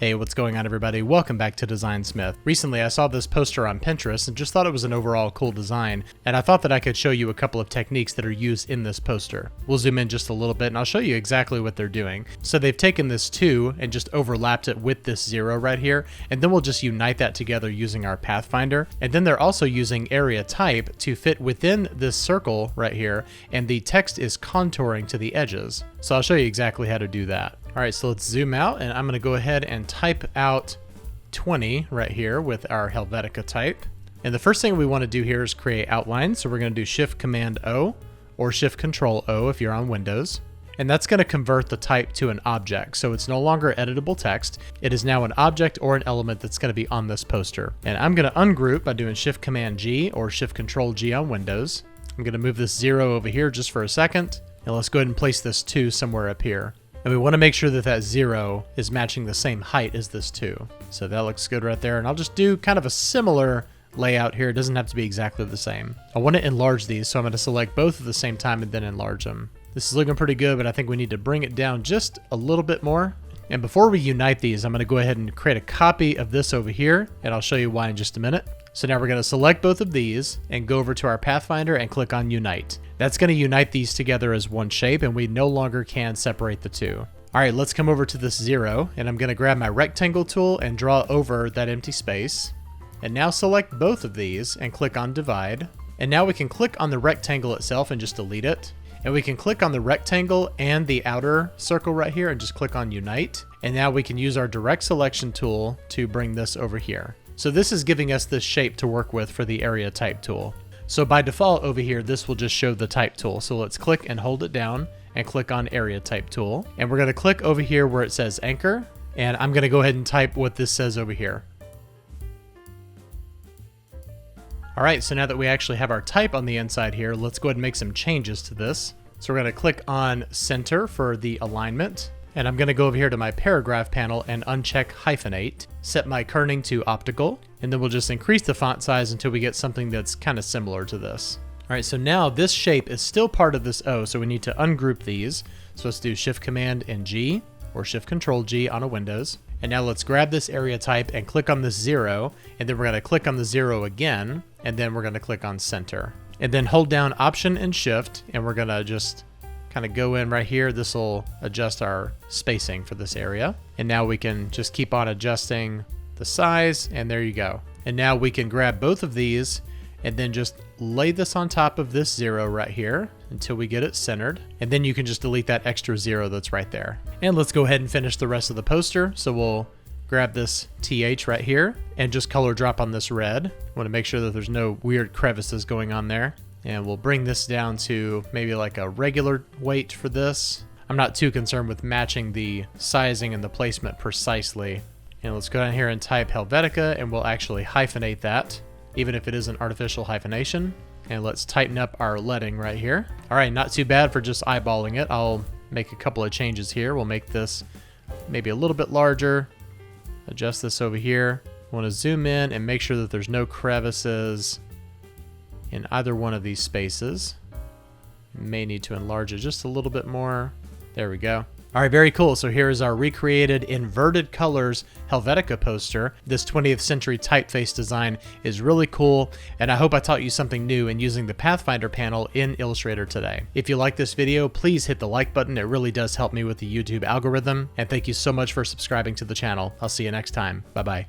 Hey, what's going on everybody? Welcome back to Designsmith. Recently I saw this poster on Pinterest and just thought it was an overall cool design, and I thought that I could show you a couple of techniques that are used in this poster. We'll zoom in just a little bit and I'll show you exactly what they're doing. So they've taken this 2 and just overlapped it with this 0 right here, and then we'll just unite that together using our Pathfinder. And then they're also using area type to fit within this circle right here, and the text is contouring to the edges. So I'll show you exactly how to do that. All right, so let's zoom out and I'm gonna go ahead and type out 20 right here with our Helvetica type. And the first thing we wanna do here is create outline. So we're gonna do Shift Command O or Shift Control O if you're on Windows. And that's gonna convert the type to an object. So it's no longer editable text. It is now an object or an element that's gonna be on this poster. And I'm gonna ungroup by doing Shift Command G or Shift Control G on Windows. I'm gonna move this 0 over here just for a second. And let's go ahead and place this 2 somewhere up here. And we want to make sure that that 0 is matching the same height as this 2. So that looks good right there. And I'll just do kind of a similar layout here. It doesn't have to be exactly the same. I want to enlarge these, so I'm going to select both at the same time and then enlarge them. This is looking pretty good, but I think we need to bring it down just a little bit more. And before we unite these, I'm going to go ahead and create a copy of this over here, and I'll show you why in just a minute. So now we're going to select both of these and go over to our Pathfinder and click on Unite. That's going to unite these together as one shape, and we no longer can separate the 2. All right, let's come over to this 0, and I'm going to grab my rectangle tool and draw over that empty space. And now select both of these and click on Divide. And now we can click on the rectangle itself and just delete it. And we can click on the rectangle and the outer circle right here and just click on Unite. And now we can use our direct selection tool to bring this over here. So this is giving us this shape to work with for the area type tool. So by default over here, this will just show the type tool. So let's click and hold it down and click on area type tool. And we're gonna click over here where it says anchor. And I'm gonna go ahead and type what this says over here. All right, so now that we actually have our type on the inside here, let's go ahead and make some changes to this. So we're gonna click on center for the alignment. And I'm gonna go over here to my paragraph panel and uncheck hyphenate, set my kerning to optical, and then we'll just increase the font size until we get something that's kind of similar to this. All right, so now this shape is still part of this O, so we need to ungroup these. So let's do Shift Command and G or Shift Control G on a Windows. And now let's grab this area type and click on this 0, and then we're gonna click on the 0 again, and then we're gonna click on center. And then hold down Option and Shift, and we're gonna just kind of go in right here. This will adjust our spacing for this area. And now we can just keep on adjusting the size, and there you go. And now we can grab both of these and then just lay this on top of this 0 right here until we get it centered. And then you can just delete that extra 0 that's right there. And let's go ahead and finish the rest of the poster. So we'll grab this TH right here and just color drop on this red. Want to make sure that there's no weird crevices going on there. And we'll bring this down to maybe like a regular weight for this. I'm not too concerned with matching the sizing and the placement precisely. And let's go down here and type Helvetica, and we'll actually hyphenate that, even if it is an artificial hyphenation. And let's tighten up our leading right here. All right, not too bad for just eyeballing it. I'll make a couple of changes here. We'll make this maybe a little bit larger. Adjust this over here. Want to zoom in and make sure that there's no crevices in either one of these spaces. May need to enlarge it just a little bit more. There we go. All right, very cool. So here is our recreated inverted colors Helvetica poster. This 20th century typeface design is really cool, and I hope I taught you something new in using the Pathfinder panel in Illustrator today. If you like this video, please hit the like button. It really does help me with the YouTube algorithm, and thank you so much for subscribing to the channel. I'll see you next time. Bye-bye.